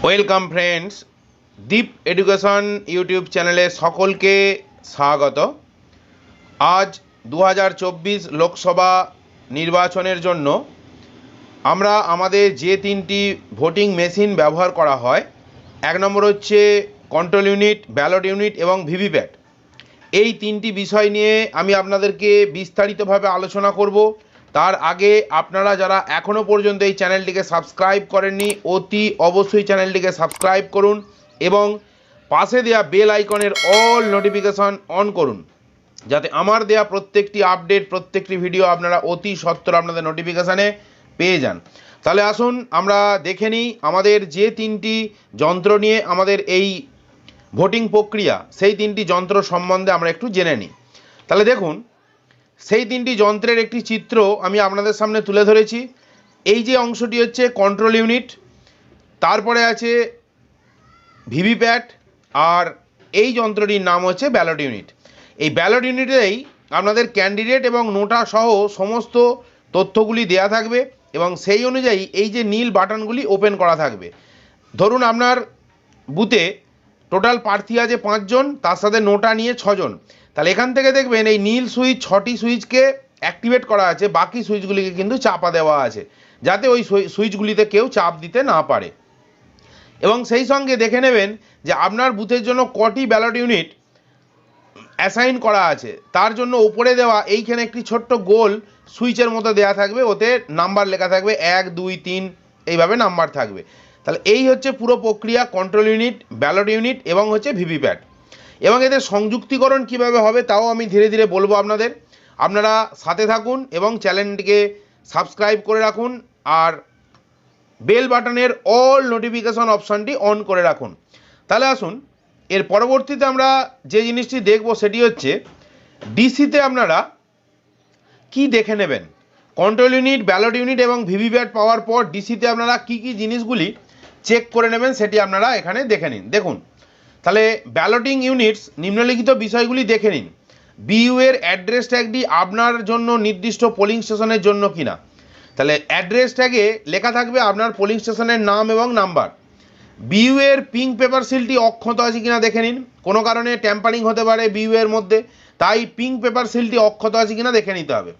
Welcome friends, দীপ education YouTube চ্যানেলে সকলকে স্বাগত। আজ 2024 লোকসভা নির্বাচনের জন্য আমরা আমাদের যে তিনটি ভোটিং মেশিন ব্যবহার করা হয়, এক নম্বর হচ্ছে কন্ট্রোল ইউনিট, ব্যালট ইউনিট এবং ভিভিপ্যাট। এই তিনটি বিষয় নিয়ে আমি আপনাদেরকে বিস্তারিতভাবে আলোচনা করব। তার আগে আপনারা যারা এখনও পর্যন্ত এই চ্যানেলটিকে সাবস্ক্রাইব করেননি, অতি অবশ্যই চ্যানেলটিকে সাবস্ক্রাইব করুন এবং পাশে দেওয়া বেল আইকনের অল নোটিফিকেশন অন করুন, যাতে আমার দেওয়া প্রত্যেকটি আপডেট, প্রত্যেকটি ভিডিও আপনারা অতি সত্বর আপনাদের নোটিফিকেশানে পেয়ে যান। তাহলে আসুন আমরা দেখে নিই আমাদের যে তিনটি যন্ত্র নিয়ে আমাদের এই ভোটিং প্রক্রিয়া, সেই তিনটি যন্ত্র সম্বন্ধে আমরা একটু জেনে নিই। তাহলে দেখুন, সেই তিনটি যন্ত্রের একটি চিত্র আমি আপনাদের সামনে তুলে ধরেছি। এই যে অংশটি হচ্ছে কন্ট্রোল ইউনিট, তারপরে আছে ভিভিপ্যাট, আর এই যন্ত্রটির নাম হচ্ছে ব্যালট ইউনিট। এই ব্যালট ইউনিটেই আপনাদের ক্যান্ডিডেট এবং নোটা সহ সমস্ত তথ্যগুলি দেয়া থাকবে এবং সেই অনুযায়ী এই যে নীল বাটনগুলি ওপেন করা থাকবে। ধরুন আপনার বুথে টোটাল প্রার্থী আছে 5 জন, তার সাথে নোটা নিয়ে 6 জন। তাহলে এখান থেকে দেখবেন এই নীল সুইচ 6টি সুইচকে অ্যাক্টিভেট করা আছে, বাকি সুইচগুলিকে কিন্তু চাপা দেওয়া আছে, যাতে ওই সুইচগুলিতে কেউ চাপ দিতে না পারে। এবং সেই সঙ্গে দেখে নেবেন যে আপনার বুথের জন্য কটি ব্যালট ইউনিট অ্যাসাইন করা আছে। তার জন্য উপরে দেওয়া এইখানে একটি ছোট্ট গোল সুইচের মতো দেওয়া থাকবে, ওতে নাম্বার লেখা থাকবে 1, 2, 3 এইভাবে নাম্বার থাকবে। তাহলে এই হচ্ছে পুরো প্রক্রিয়া, কন্ট্রোল ইউনিট, ব্যালট ইউনিট এবং হচ্ছে ভিভিপ্যাট। এবং এদের সংযুক্তিকরণ কিভাবে হবে তাও আমি ধীরে ধীরে বলবো আপনাদের। আপনারা সাথে থাকুন এবং চ্যানেলটিকে সাবস্ক্রাইব করে রাখুন, আর বেল বাটনের অল নোটিফিকেশন অপশানটি অন করে রাখুন। তাহলে আসুন, এর পরবর্তীতে আমরা যে জিনিসটি দেখব সেটি হচ্ছে ডিসিতে আপনারা কি দেখে নেবেন। কন্ট্রোল ইউনিট, ব্যালট ইউনিট এবং ভিভিপ্যাট পাওয়ার পর ডিসিতে আপনারা কি কি জিনিসগুলি চেক করে নেবেন সেটি আপনারা এখানে দেখে নিন। দেখুন, তাহলে ব্যালটিং ইউনিটস নিম্নলিখিত বিষয়গুলি দেখে নিন। বিইউ এর অ্যাড্রেস ট্যাগটি আপনার জন্য নির্দিষ্ট পোলিং স্টেশনের জন্য কিনা। তাহলে অ্যাড্রেস ট্যাগে লেখা থাকবে আপনার পোলিং স্টেশনের নাম এবং নাম্বার। বিইউ এর পিঙ্ক পেপার সিলটি অক্ষত আছে কিনা দেখে নিন, কোনো কারণে ট্যাম্পারিং হতে পারে বিইউ এর মধ্যে, তাই পিঙ্ক পেপার সিলটি অক্ষত আছে কিনা দেখে নিতে হবে।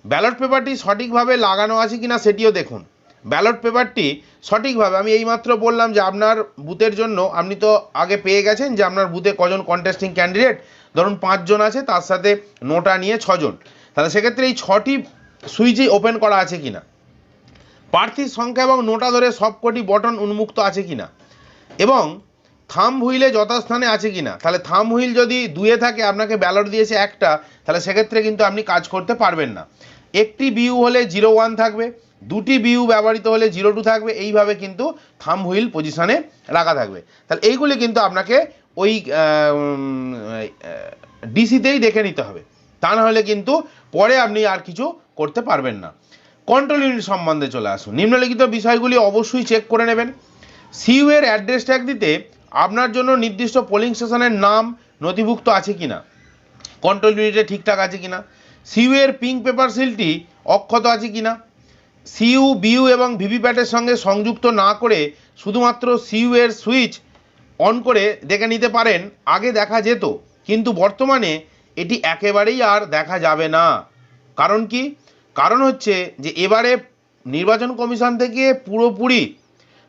ব্যালট পেপারটি সঠিকভাবে লাগানো আছে কিনা সেটিও দেখুন। ব্যালট পেপারটি সঠিকভাবে, আমি এইমাত্র বললাম যে আপনার বুথের জন্য আপনি তো আগে পেয়ে গেছেন যে আপনার বুথে কজন কন্টেস্টিং ক্যান্ডিডেট, ধরুন 5 জন আছে, তার সাথে নোটা নিয়ে 6 জন। তাহলে সেক্ষেত্রে এই 6টি সুইচই ওপেন করা আছে কিনা, প্রার্থীর সংখ্যা এবং নোটা ধরে সবকটি বটন উন্মুক্ত আছে কিনা, এবং থাম্ব হুইলে যথাস্থানে আছে কিনা। তাহলে থাম্ব হুইল যদি 2-এ থাকে, আপনাকে ব্যালট দিয়েছে একটা, তাহলে সেক্ষেত্রে কিন্তু আপনি কাজ করতে পারবেন না। একটি বিইউ হলে 01 থাকবে, 2টি বিইউ ব্যবহৃত হলে 02 থাকবে, এইভাবে কিন্তু থাম্ব হুইল পজিশনে রাখা থাকবে। তাহলে এইগুলি কিন্তু আপনাকে ওই ডিসিতেই দেখে নিতে হবে, তা না হলে কিন্তু পরে আপনি আর কিছু করতে পারবেন না। কন্ট্রোল ইউনিট সম্বন্ধে চলে আসুন। নিম্নলিখিত বিষয়গুলি অবশ্যই চেক করে নেবেন। সিইউ এর অ্যাড্রেস ট্যাগ দিতে আপনার জন্য নির্দিষ্ট পোলিং স্টেশনের নাম নথিভুক্ত আছে কিনা, কন্ট্রোল ইউনিটে ঠিকঠাক আছে কিনা। সিইউ এর পিঙ্ক পেপার সিলটি অক্ষত আছে কিনা। সিইউ, বিইউ এবং ভিভিপ্যাটের সঙ্গে সংযুক্ত না করে শুধুমাত্র সিইউ এর সুইচ অন করে দেখে নিতে পারেন। আগে দেখা যেত, কিন্তু বর্তমানে এটি একেবারেই আর দেখা যাবে না। কারণ কি? কারণ হচ্ছে যে এবারে নির্বাচন কমিশন থেকে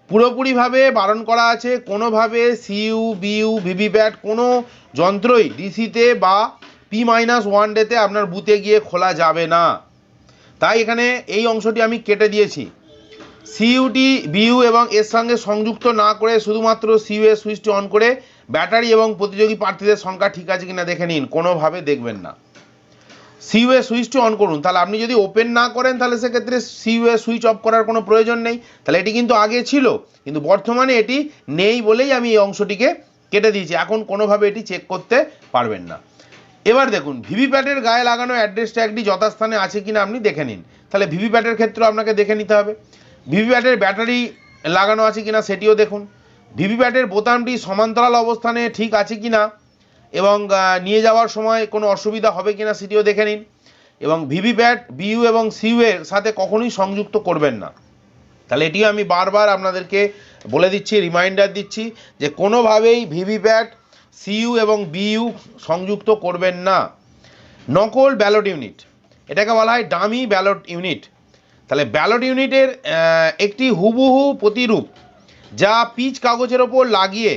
পুরোপুরিভাবে বারণ করা আছে, কোনোভাবে সিইউ, বিইউ, ভিভিপ্যাট কোনো যন্ত্রই ডিসিতে বা P-1 ডেতে আপনার বুথে গিয়ে খোলা যাবে না। তাই এখানে এই অংশটি আমি কেটে দিয়েছি। সিইউটি, বিইউ এবং এর সঙ্গে সংযুক্ত না করে শুধুমাত্র সিইউ এর সুইচটি অন করে ব্যাটারি এবং প্রতিযোগী প্রার্থীদের সংখ্যা ঠিক আছে কিনা দেখে নিন, কোনোভাবে দেখবেন না। সিইউ এর সুইচটি অন করুন। তাহলে আপনি যদি ওপেন না করেন, তাহলে সেক্ষেত্রে সিইউ এর সুইচ অফ করার কোনো প্রয়োজন নেই। তাহলে এটি কিন্তু আগে ছিল, কিন্তু বর্তমানে এটি নেই বলেই আমি এই অংশটিকে কেটে দিয়েছি। এখন কোনোভাবে এটি চেক করতে পারবেন না। এবার দেখুন, ভিভিপ্যাটের গায়ে লাগানো অ্যাড্রেস ট্যাগটি যথাস্থানে আছে কিনা আপনি দেখে নিন। তাহলে ভিভিপ্যাটের ক্ষেত্রে আপনাকে দেখে নিতে হবে। ভিভিপ্যাটের ব্যাটারি লাগানো আছে কিনা সেটিও দেখুন। ভিভিপ্যাটের বোতামটি সমান্তরাল অবস্থানে ঠিক আছে কিনা এবং নিয়ে যাওয়ার সময় কোনো অসুবিধা হবে কিনা সেটিও দেখে নিন। এবং ভিভিপ্যাট, বিইউ এবং সিইউ এর সাথে কখনোই সংযুক্ত করবেন না। তাহলে এটিও আমি বারবার আপনাদেরকে বলে দিচ্ছি, রিমাইন্ডার দিচ্ছি যে কোনোভাবেই ভিভিপ্যাট সিইউ এবং বিইউ সংযুক্ত করবেন না। নকল ব্যালট ইউনিট, এটাকে বলা হয় ডামি ব্যালট ইউনিট। তাহলে ব্যালট ইউনিটের একটি হুবহু প্রতিরূপ যা পিচ কাগজের ওপর লাগিয়ে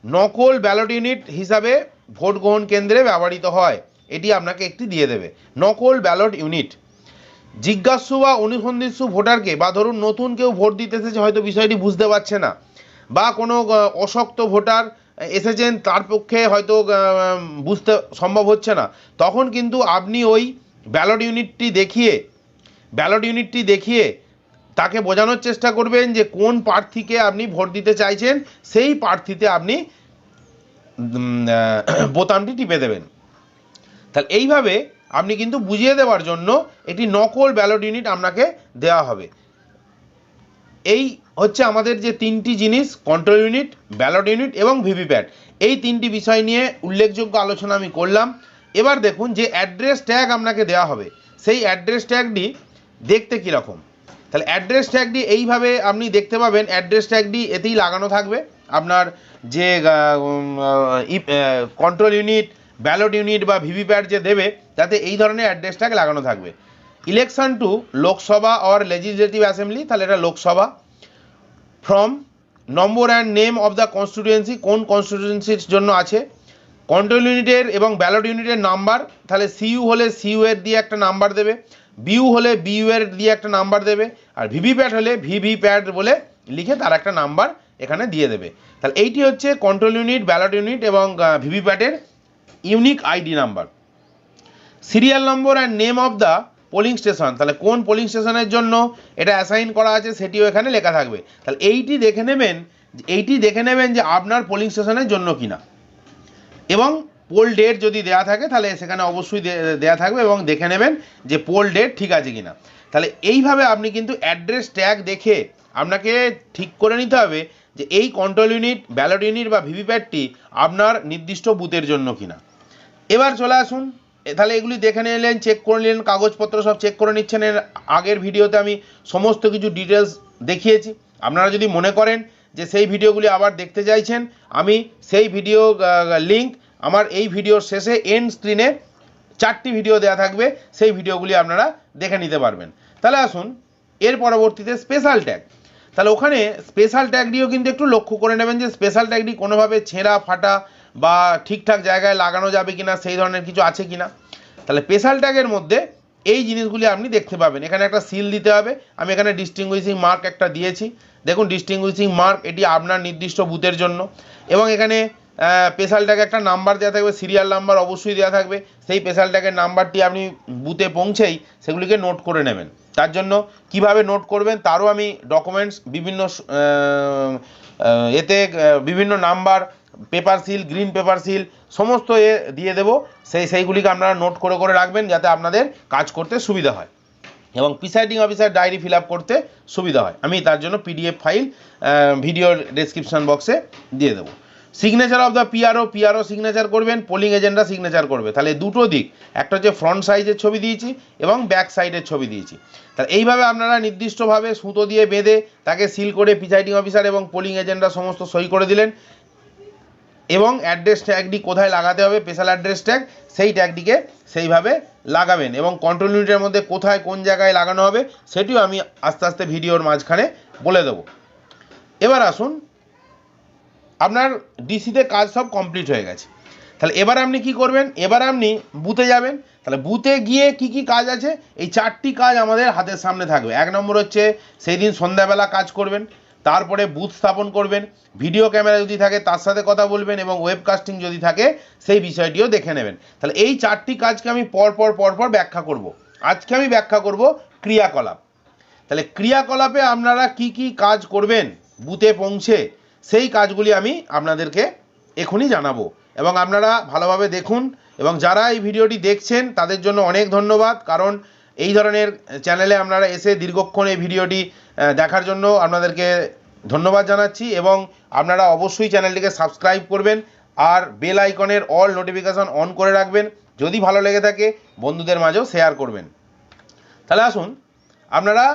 নকল ব্যালট ইউনিট হিসাবে ভোট গ্রহণ কেন্দ্রে ব্যবহৃত হয়, এটি আপনাকে একটি দিয়ে দেবে নকল ব্যালট ইউনিট। জিজ্ঞাসু বা অনুসন্ধিৎসু ভোটারকে, বা ধরুন নতুন কেউ ভোট দিতে এসেছে, হয়তো বিষয়টি বুঝতে পারছে না, বা কোনো অশক্ত ভোটার এসেছেন, তার পক্ষে হয়তো বুঝতে সম্ভব হচ্ছে না, তখন কিন্তু আপনি ওই ব্যালট ইউনিটটি দেখিয়ে তাকে বোঝানোর চেষ্টা করবেন যে কোন প্রার্থীকে আপনি ভোট দিতে চাইছেন, সেই প্রার্থীতে আপনি বোতামটি টিপে দেবেন। তাহলে এইভাবে আপনি কিন্তু বুঝিয়ে দেওয়ার জন্য একটি নকল ব্যালট ইউনিট আপনাকে দেওয়া হবে। এই হচ্ছে আমাদের যে তিনটি জিনিস, কন্ট্রোল ইউনিট, ব্যালট ইউনিট এবং ভিভিপ্যাট, এই তিনটি বিষয় নিয়ে উল্লেখযোগ্য আলোচনা আমি করলাম। এবার দেখুন যে অ্যাড্রেস ট্যাগ আপনাকে দেওয়া হবে, সেই অ্যাড্রেস ট্যাগটি দেখতে কীরকম। তাহলে অ্যাড্রেস ট্যাগটি এইভাবে আপনি দেখতে পাবেন, অ্যাড্রেস ট্যাগটি এতেই লাগানো থাকবে। আপনার যে কন্ট্রোল ইউনিট, ব্যালট ইউনিট বা ভিভিপ্যাট যে দেবে, তাতে এই ধরনের অ্যাড্রেস ট্যাগ লাগানো থাকবে। Election to Lok Sabha or legislative assembly, তাহলে এটা Lok Sabha. From number and name of the constituency, কোন কনস্টিটিউয়েন্সির জন্য আছে। কন্ট্রোল ইউনিটের এবং ব্যালট ইউনিটের নাম্বার, তাহলে সিইউ হলে সিইউ এর দিয়ে একটা নাম্বার দেবে, বিইউ হলে বিইউ এর দিয়ে একটা নাম্বার দেবে, আর ভিভিপ্যাট হলে ভিভিপ্যাট বলে লিখে তার একটা নাম্বার এখানে দিয়ে দেবে। তাহলে এইটি হচ্ছে কন্ট্রোল ইউনিট, ব্যালট ইউনিট এবং ভিভিপ্যাটের unique ID number. Serial number and name of the polling station, তাহলে কোন পোলিং স্টেশনের জন্য এটা অ্যাসাইন করা আছে সেটিও এখানে লেখা থাকবে। তাহলে এইটি দেখে নেবেন যে আপনার পোলিং স্টেশনের জন্য কিনা, এবং পোল ডেট যদি দেয়া থাকে তাহলে সেখানে অবশ্যই দেয়া থাকবে, এবং দেখে নেবেন যে পোল ডেট ঠিক আছে কিনা। তাহলে এইভাবে আপনি কিন্তু অ্যাড্রেস ট্যাগ দেখে আপনাকে ঠিক করে নিতে হবে যে এই কন্ট্রোল ইউনিট, ব্যালট ইউনিট বা ভিভিপ্যাটটি আপনার নির্দিষ্ট বুথের জন্য কিনা। এবার চলে আসুন, তাহলে এগুলি দেখে নিলেন, চেক করে নিলেন, কাগজপত্র সব চেক করে নিচ্ছেন। এর আগের ভিডিওতে আমি সমস্ত কিছু ডিটেলস দেখিয়েছি। আপনারা যদি মনে করেন যে সেই ভিডিওগুলি আবার দেখতে চাইছেন, আমি সেই ভিডিও লিঙ্ক আমার এই ভিডিওর শেষে এন্ড স্ক্রিনে 4টি ভিডিও দেওয়া থাকবে, সেই ভিডিওগুলি আপনারা দেখে নিতে পারবেন। তাহলে আসুন এর পরবর্তীতে স্পেশাল ট্যাগ। তাহলে ওখানে স্পেশাল ট্যাগটিও কিন্তু একটু লক্ষ্য করে নেবেন যে স্পেশাল ট্যাগটি কোনোভাবে ছেঁড়া ফাটা বা ঠিকঠাক জায়গায় লাগানো যাবে কিনা, সেই ধরনের কিছু আছে কিনা। তাহলে স্পেশাল ট্যাগের মধ্যে এই জিনিসগুলি আপনি দেখতে পাবেন। এখানে একটা সিল দিতে হবে, আমি এখানে ডিস্টিংগুইশিং মার্ক একটা দিয়েছি, দেখুন ডিস্টিংগুইশিং মার্ক, এটি আপনার নির্দিষ্ট বুথের জন্য। এবং এখানে স্পেশাল ট্যাগে একটা নাম্বার দেওয়া থাকবে, সিরিয়াল নাম্বার অবশ্যই দেওয়া থাকবে, সেই স্পেশাল ট্যাগের নাম্বারটি আপনি বুথে পৌঁছেই সেগুলিকে নোট করে নেবেন। তার জন্য কিভাবে নোট করবেন তারও আমি ডকুমেন্টস বিভিন্ন বিভিন্ন number, paper seal, green paper seal সমস্ত দিয়ে দেবো, সেইগুলিকে আপনারা নোট করে রাখবেন যাতে আপনাদের কাজ করতে সুবিধা হয় এবং presiding officer diary fill up করতে সুবিধা হয়। আমি তার জন্য পিডিএফ ফাইল ভিডিওর ডেসক্রিপশন বক্সে দিয়ে দেবো। Signature of the PRO signature করবেন, পোলিং এজেন্টরা সিগনেচার করবে। তাহলে দুটো দিক, একটা হচ্ছে ফ্রন্ট সাইজের ছবি দিয়েছি এবং ব্যাক সাইডের ছবি দিয়েছি। তাহলে এইভাবে আপনারা নির্দিষ্টভাবে সুতো দিয়ে বেঁধে তাকে সিল করে প্রিসাইডিং অফিসার এবং পোলিং এজেন্টরা সমস্ত সই করে দিলেন। এবং অ্যাড্রেস ট্যাগটি কোথায় লাগাতে হবে, স্পেশাল অ্যাড্রেস ট্যাগ, সেই ট্যাগটিকে সেইভাবে লাগাবেন। এবং কন্ট্রোল ইউনিটের মধ্যে কোথায় কোন জায়গায় লাগানো হবে সেটিও আমি আস্তে আস্তে ভিডিওর মাঝখানে বলে দেবো। এবার আসুন, আপনার ডিসিতে কাজ সব কমপ্লিট হয়ে গেছে। তাহলে এবার আপনি কি করবেন, এবার আপনি বুথে যাবেন। তাহলে বুথে গিয়ে কি কি কাজ আছে, এই 4টি কাজ আমাদের হাতের সামনে থাকবে। 1 নম্বর হচ্ছে সেই দিন সন্ধ্যাবেলা কাজ করবেন, তারপরে বুথ স্থাপন করবেন, ভিডিও ক্যামেরা যদি থাকে তার সাথে কথা বলবেন, এবং ওয়েবকাস্টিং যদি থাকে সেই বিষয়টিও দেখে নেবেন। তাহলে এই 4টি কাজকে আমি পরপর ব্যাখ্যা করব। আজকে আমি ব্যাখ্যা করব ক্রিয়াকলাপ। তাহলে ক্রিয়াকলাপে আপনারা কি কি কাজ করবেন বুথে পৌঁছে, সেই কাজগুলি আমি আপনাদেরকে এখনই জানাবো, এবং আপনারা ভালোভাবে দেখুন। এবং যারা এই ভিডিওটি দেখছেন তাদের জন্য অনেক ধন্যবাদ, কারণ এই ধরনের চ্যানেলে আপনারা এসে দীর্ঘক্ষণ এই ভিডিওটি দেখার জন্য আপনাদেরকে ধন্যবাদ জানাচ্ছি। এবং আপনারা অবশ্যই চ্যানেলটিকে সাবস্ক্রাইব করবেন আর বেল আইকনের অল নোটিফিকেশন অন করে রাখবেন। যদি ভালো লেগে থাকে বন্ধুদের মাঝেও শেয়ার করবেন। তাহলে আসুন, আপনারা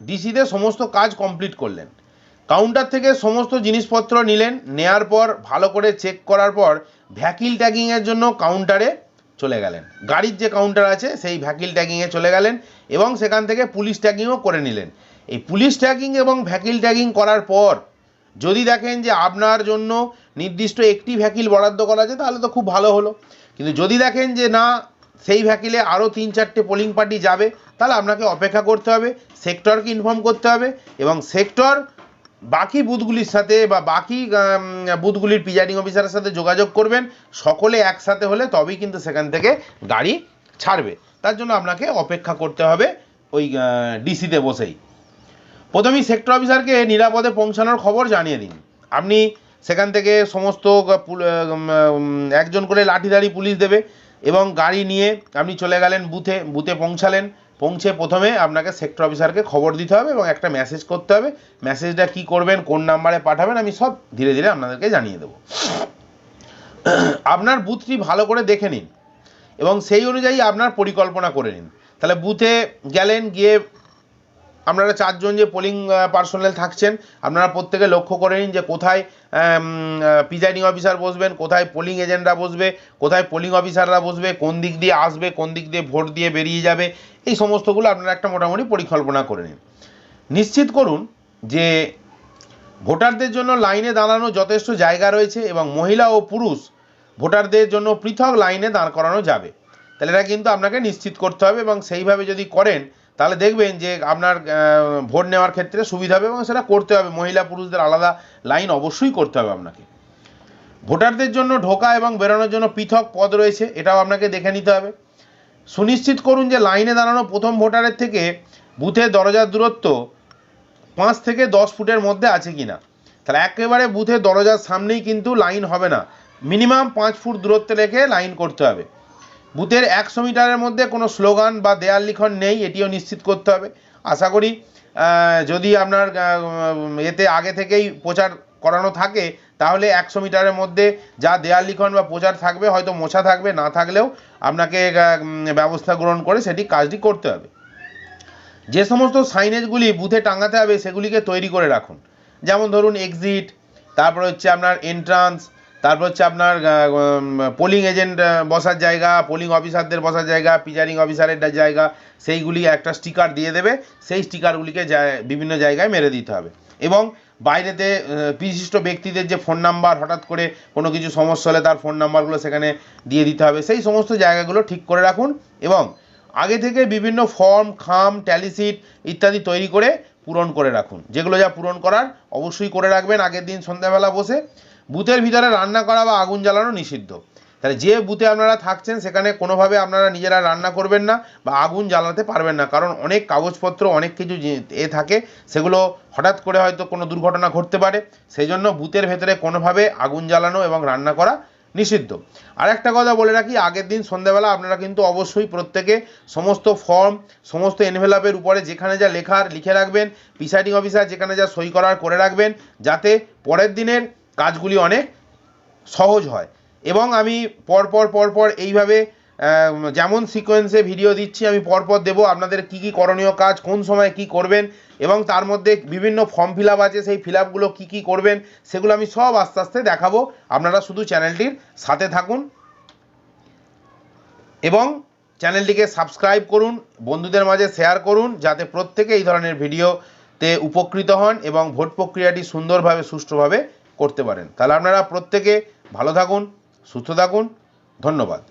ডিসিতে সমস্ত কাজ কমপ্লিট করলেন। কাউন্টার থেকে সমস্ত জিনিসপত্র নিলেন, নেয়ার পর ভালো করে চেক করার পর ভ্যাকিল ট্যাগিংয়ের জন্য কাউন্টারে চলে গেলেন। গাড়ির যে কাউন্টার আছে সেই ভ্যাকিল ট্যাগিংয়ে চলে গেলেন এবং সেখান থেকে পুলিশ ট্যাগিংও করে নিলেন। এই পুলিশ ট্যাগিং এবং ভ্যাকিল ট্যাগিং করার পর যদি দেখেন যে আপনার জন্য নির্দিষ্ট একটি ভ্যাকিল বরাদ্দ করা আছে তাহলে তো খুব ভালো হলো, কিন্তু যদি দেখেন যে না সেই ভ্যাকিলে আরও 3-4টে পোলিং পার্টি যাবে তাহলে আপনাকে অপেক্ষা করতে হবে, সেক্টরকে ইনফর্ম করতে হবে এবং সেক্টর বাকি বুথগুলির সাথে বা বাকি বুথগুলির প্রিজাইডিং অফিসারের সাথে যোগাযোগ করবেন। সকলে একসাথে হলে তবেই কিন্তু সেখান থেকে গাড়ি ছাড়বে। তার জন্য আপনাকে অপেক্ষা করতে হবে ওই ডিসিতে বসেই। প্রথমেই সেক্টর অফিসারকে নিরাপদে পৌঁছানোর খবর জানিয়ে দিন। আপনি সেখান থেকে সমস্ত একজন করে লাঠিধারী পুলিশ দেবে এবং গাড়ি নিয়ে আপনি চলে গেলেন বুথে পৌঁছালেন। পৌঁছে প্রথমে আপনাকে সেক্টর অফিসারকে খবর দিতে হবে এবং একটা মেসেজ করতে হবে। মেসেজটা কি করবেন, কোন নাম্বারে পাঠাবেন, আমি সব ধীরে ধীরে আপনাদেরকে জানিয়ে দেবো। আপনার বুথটি ভালো করে দেখে নিন এবং সেই অনুযায়ী আপনার পরিকল্পনা করে নিন। তাহলে বুথে গেলেন, গিয়ে আপনারা 4 জন যে পোলিং পার্সোনাল থাকছেন আপনারা প্রত্যেকে লক্ষ্য করে নিন যে কোথায় প্রিজাইডিং অফিসার বসবেন, কোথায় পোলিং এজেন্টরা বসবে, কোথায় পোলিং অফিসাররা বসবে, কোন দিক দিয়ে আসবে, কোন দিক দিয়ে ভোট দিয়ে বেরিয়ে যাবে, এই সমস্তগুলো আপনারা একটা মোটামুটি পরিকল্পনা করে নিন। নিশ্চিত করুন যে ভোটারদের জন্য লাইনে দাঁড়ানো যথেষ্ট জায়গা রয়েছে এবং মহিলা ও পুরুষ ভোটারদের জন্য পৃথক লাইনে দাঁড় করানো যাবে। তাহলে এটা কিন্তু আপনাকে নিশ্চিত করতে হবে এবং সেইভাবে যদি করেন তাহলে দেখবেন যে আপনার ভোট নেওয়ার ক্ষেত্রে সুবিধা হবে এবং সেটা করতে হবে। মহিলা পুরুষদের আলাদা লাইন অবশ্যই করতে হবে আপনাকে। ভোটারদের জন্য ঢোকা এবং বেরোনোর জন্য পৃথক পথ রয়েছে, এটাও আপনাকে দেখে নিতে হবে। সুনিশ্চিত করুন যে লাইনে দাঁড়ানো প্রথম ভোটারের থেকে বুথের দরজার দূরত্ব 5 থেকে 10 ফুটের মধ্যে আছে কিনা। তাহলে একেবারে বুথের দরজার সামনেই কিন্তু লাইন হবে না, মিনিমাম 5 ফুট দূরত্বে রেখে লাইন করতে হবে। বুথের 100 মিটারের মধ্যে কোনো স্লোগান বা দেয়াল লিখন নেই, এটিও নিশ্চিত করতে হবে। আশা করি যদি আপনার এতে আগে থেকেই প্রচার করানো থাকে তাহলে 100 মিটারের মধ্যে যা দেয়াল লিখন বা প্রচার থাকবে হয়তো মোছা থাকবে, না থাকলেও আপনাকে ব্যবস্থা গ্রহণ করে সেটি কাজটি করতে হবে। যে সমস্ত সাইনেজগুলি বুথে টাঙাতে হবে সেগুলিকে তৈরি করে রাখুন। যেমন ধরুন এক্সিট, তারপর হচ্ছে আপনার এন্ট্রান্স, তারপর হচ্ছে আপনার পোলিং এজেন্ট বসার জায়গা, পোলিং অফিসারদের বসার জায়গা, প্রিজাইডিং অফিসারের জায়গা, সেইগুলি একটা স্টিকার দিয়ে দেবে। সেই স্টিকারগুলিকে বিভিন্ন জায়গায় মেরে দিতে হবে এবং বাইরেতে বিশিষ্ট ব্যক্তিদের যে ফোন নাম্বার, হঠাৎ করে কোনো কিছু সমস্যা হলে তার ফোন নাম্বারগুলো সেখানে দিয়ে দিতে হবে। সেই সমস্ত জায়গাগুলো ঠিক করে রাখুন এবং আগে থেকে বিভিন্ন ফর্ম, খাম, ট্যালিশিট ইত্যাদি তৈরি করে পূরণ করে রাখুন। যেগুলো যা পূরণ করার অবশ্যই করে রাখবেন আগের দিন সন্ধ্যাবেলা বসে। বুথের ভিতরে রান্না করা বা আগুন জ্বালানো নিষিদ্ধ। তাহলে যে বুথে আপনারা থাকছেন সেখানে কোনোভাবে আপনারা নিজেরা রান্না করবেন না বা আগুন জ্বালাতে পারবেন না, কারণ অনেক কাগজপত্র, অনেক কিছু থাকে, সেগুলো হঠাৎ করে হয়তো কোনো দুর্ঘটনা ঘটতে পারে। সেই জন্য বুথের ভেতরে কোনোভাবে আগুন জ্বালানো এবং রান্না করা নিষিদ্ধ। আর একটা কথা বলে রাখি, আগের দিন সন্ধ্যাবেলা আপনারা কিন্তু অবশ্যই প্রত্যেকে সমস্ত ফর্ম, সমস্ত এনভেলপের উপরে যেখানে যা লেখার লিখে রাখবেন, প্রিসাইডিং অফিসার যেখানে যা সই করার করে রাখবেন, যাতে পরের দিনের কাজগুলি অনেক সহজ হয়। এবং আমি পরপর এইভাবে যেমন সিকোয়েন্সে ভিডিও দিচ্ছি আমি পরপর দেবো আপনাদের কি কি করণীয় কাজ, কোন সময় কি করবেন এবং তার মধ্যে বিভিন্ন ফর্ম ফিল আপ আছে, সেই ফিল আপগুলো কী কী করবেন সেগুলো আমি সব আস্তে আস্তে দেখাবো। আপনারা শুধু চ্যানেলটির সাথে থাকুন এবং চ্যানেলটিকে সাবস্ক্রাইব করুন, বন্ধুদের মাঝে শেয়ার করুন, যাতে প্রত্যেকে এই ধরনের ভিডিওতে উপকৃত হন এবং ভোট প্রক্রিয়াটি সুন্দরভাবে, সুষ্ঠুভাবে করতে পারেন। তাহলে আপনারা প্রত্যেকে ভালো থাকুন, সুস্থ থাকুন। ধন্যবাদ।